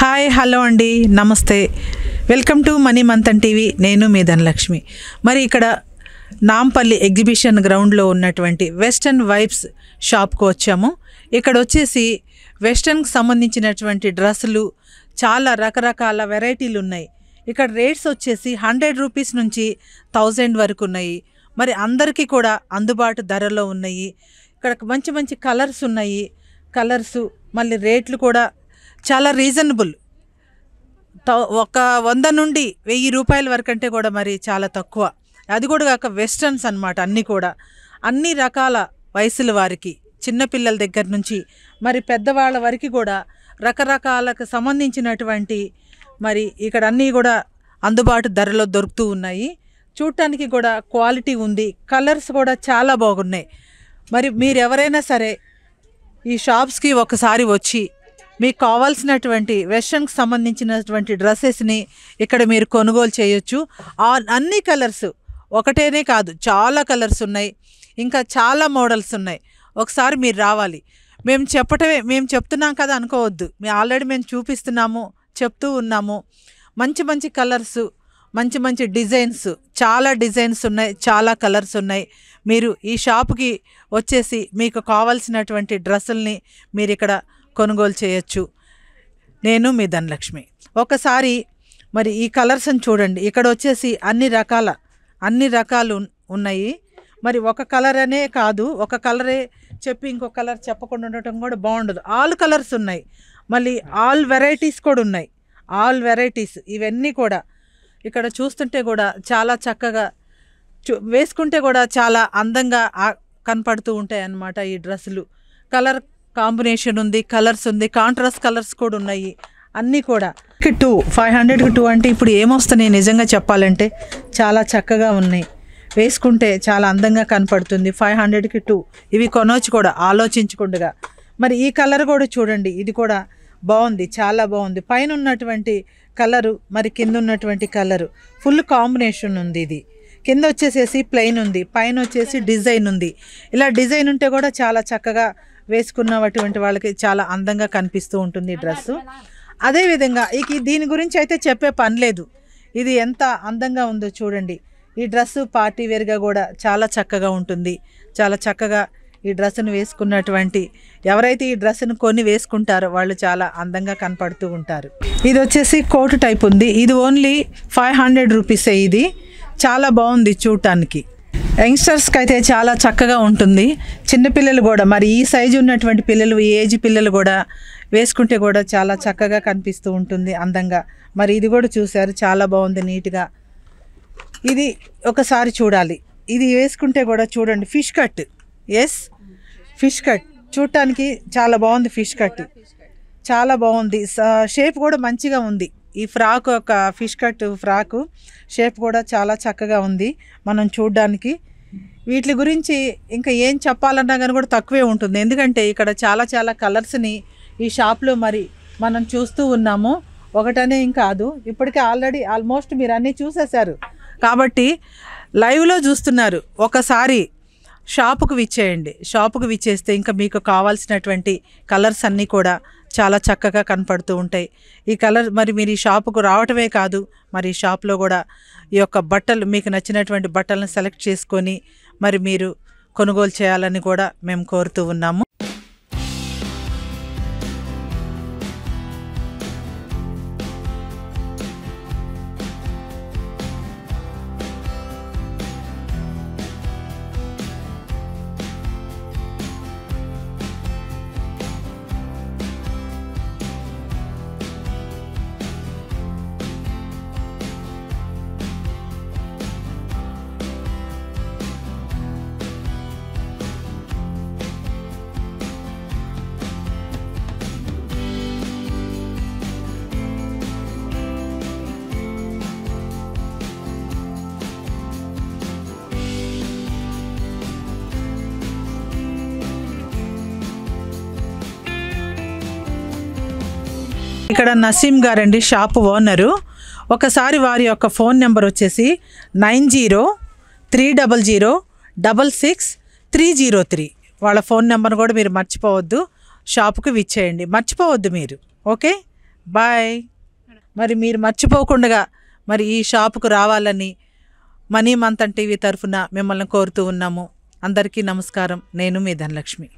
Hi hello అండి, నమస్తే. Welcome to money Manthan TV. నేను మీ ధనలక్ష్మి. మరి ఇక్కడ నాంపల్లి ఎగ్జిబిషన్ గ్రౌండ్లో ఉన్నటువంటి వెస్టర్న్ వైబ్స్ షాప్కు వచ్చాము. ఇక్కడ వచ్చేసి వెస్టర్న్కి సంబంధించినటువంటి డ్రెస్సులు చాలా రకరకాల వెరైటీలు ఉన్నాయి. ఇక్కడ రేట్స్ వచ్చేసి 100 రూపీస్ నుంచి 1000 వరకు ఉన్నాయి. మరి అందరికీ కూడా అందుబాటు ధరలో ఉన్నాయి. ఇక్కడ మంచి మంచి కలర్స్ ఉన్నాయి. కలర్సు మళ్ళీ రేట్లు కూడా చాలా రీజనబుల్. ఒక 100 నుండి 1000 రూపాయల వరకు అంటే కూడా మరి చాలా తక్కువ. అది కూడా కాక వెస్టర్న్స్ అన్నమాట. అన్నీ కూడా అన్ని రకాల వయసుల వారికి, చిన్నపిల్లల దగ్గర నుంచి మరి పెద్దవాళ్ళ వరకు కూడా రకరకాలకు సంబంధించినటువంటి మరి ఇక్కడ అన్నీ కూడా అందుబాటు ధరలో దొరుకుతూ ఉన్నాయి. చూడటానికి కూడా క్వాలిటీ ఉంది. కలర్స్ కూడా చాలా బాగున్నాయి. మరి మీరు ఎవరైనా సరే ఈ షాప్స్కి ఒకసారి వచ్చి మీకు కావాల్సినటువంటి వెస్టర్న్కి సంబంధించినటువంటి డ్రెస్సెస్ని ఇక్కడ మీరు కొనుగోలు చేయొచ్చు. అన్ని కలర్స్ ఒకటేనే కాదు, చాలా కలర్స్ ఉన్నాయి. ఇంకా చాలా మోడల్స్ ఉన్నాయి. ఒకసారి మీరు రావాలి. మేము చెప్తున్నాం కదా అనుకోవద్దు. ఆల్రెడీ మేము చూపిస్తున్నాము, చెప్తూ ఉన్నాము. మంచి మంచి కలర్స్, మంచి మంచి డిజైన్స్, చాలా డిజైన్స్ ఉన్నాయి, చాలా కలర్స్ ఉన్నాయి. మీరు ఈ షాప్కి వచ్చేసి మీకు కావాల్సినటువంటి డ్రెస్సుల్ని మీరు ఇక్కడ కొనుగోలు చేయొచ్చు. నేను మీ ధనలక్ష్మి. ఒకసారి మరి ఈ కలర్స్ని చూడండి. ఇక్కడ వచ్చేసి అన్ని రకాలు ఉన్నాయి. మరి ఒక కలర్ అనే కాదు, ఒక కలరే చెప్పి ఇంకో కలర్ చెప్పకుండా ఉండటం కూడా బాగుండదు. ఆల్ కలర్స్ ఉన్నాయి. మళ్ళీ ఆల్ వెరైటీస్ కూడా ఉన్నాయి. ఆల్ వెరైటీస్ ఇవన్నీ కూడా ఇక్కడ చూస్తుంటే కూడా చాలా చక్కగా వేసుకుంటే కూడా చాలా అందంగా కనపడుతూ ఉంటాయి అన్నమాట. ఈ డ్రెస్సులు కలర్ కాంబినేషన్ ఉంది, కలర్స్ ఉంది, కాంట్రాస్ట్ కలర్స్ కూడా ఉన్నాయి. అన్నీ కూడా 500కి 2 అంటే ఇప్పుడు ఏమొస్తున్నాయి నిజంగా చెప్పాలంటే చాలా చక్కగా ఉన్నాయి. వేసుకుంటే చాలా అందంగా కనపడుతుంది. 500కి 2 ఇవి కొనవచ్చు కూడా ఆలోచించకుండా. మరి ఈ కలర్ కూడా చూడండి, ఇది కూడా బాగుంది, చాలా బాగుంది. పైన ఉన్నటువంటి కలరు మరి కింద ఉన్నటువంటి కలరు ఫుల్ కాంబినేషన్ ఉంది. ఇది కింద వచ్చేసేసి ప్లెయిన్ ఉంది, పైన వచ్చేసి డిజైన్ ఉంది. ఇలా డిజైన్ ఉంటే కూడా చాలా చక్కగా వేసుకున్నటువంటి వాళ్ళకి చాలా అందంగా కనిపిస్తూ ఉంటుంది ఈ డ్రెస్సు. అదేవిధంగా దీని గురించి అయితే చెప్పే పని లేదు. ఇది ఎంత అందంగా ఉందో చూడండి. ఈ డ్రెస్సు పార్టీ వేర్గా కూడా చాలా చక్కగా ఉంటుంది. చాలా చక్కగా ఈ డ్రెస్సును వేసుకున్నటువంటి ఎవరైతే ఈ డ్రెస్సును కొని వేసుకుంటారో వాళ్ళు చాలా అందంగా కనపడుతూ ఉంటారు. ఇది వచ్చేసి కోటు టైప్ ఉంది. ఇది ఓన్లీ 500 రూపీసే. ఇది చాలా బాగుంది చూడటానికి. యంగ్స్టర్స్కి అయితే చాలా చక్కగా ఉంటుంది. చిన్నపిల్లలు కూడా మరి ఈ సైజు ఉన్నటువంటి పిల్లలు, ఈ ఏజ్ పిల్లలు కూడా వేసుకుంటే కూడా చాలా చక్కగా కనిపిస్తూ ఉంటుంది అందంగా. మరి ఇది కూడా చూశారు, చాలా బాగుంది నీట్గా. ఇది ఒకసారి చూడాలి. ఇది వేసుకుంటే కూడా చూడండి, ఫిష్ కట్. ఫిష్ కట్ చూడటానికి చాలా బాగుంది. ఫిష్ కట్ చాలా బాగుంది. షేప్ కూడా మంచిగా ఉంది. ఈ ఫ్రాక్ ఒక ఫిష్ కట్ ఫ్రాకు షేప్ కూడా చాలా చక్కగా ఉంది మనం చూడడానికి. వీటి గురించి ఇంకా ఏం చెప్పాలన్నా కానీ కూడా తక్కువే ఉంటుంది. ఎందుకంటే ఇక్కడ చాలా కలర్స్ని ఈ షాప్లో మరి మనం చూస్తూ ఉన్నాము. ఒకటనే ఏం కాదు, ఇప్పటికే ఆల్మోస్ట్ మీరు అన్నీ చూసేశారు కాబట్టి లైవ్లో చూస్తున్నారు. ఒకసారి షాపుకు విచ్చేయండి. షాపుకు విచ్చేస్తే ఇంకా మీకు కావాల్సినటువంటి కలర్స్ అన్నీ కూడా చాలా చక్కగా కనపడుతూ ఉంటాయి. ఈ కలర్ మరి మీరు ఈ షాపుకు రావటమే కాదు, మరి ఈ షాప్లో కూడా ఈ యొక్క బట్టలు మీకు నచ్చినటువంటి బట్టలను సెలెక్ట్ చేసుకొని మరి మీరు కొనుగోలు చేయాలని కూడా మేము కోరుతూ ఉన్నాము. ఇక్కడ నసీం గారండి షాపు ఓనరు. ఒకసారి వారి యొక్క ఫోన్ నెంబర్ వచ్చేసి 9030066303. వాళ్ళ ఫోన్ నెంబర్ కూడా మీరు మర్చిపోవద్దు. షాపుకి విచ్చేయండి, మర్చిపోవద్దు మీరు. Okay, bye. మరి మీరు మర్చిపోకుండా మరి ఈ షాపుకు రావాలని మనీ మంతన్ టీవీ తరఫున మిమ్మల్ని కోరుతూ ఉన్నాము. అందరికీ నమస్కారం. నేను మీ ధనలక్ష్మి.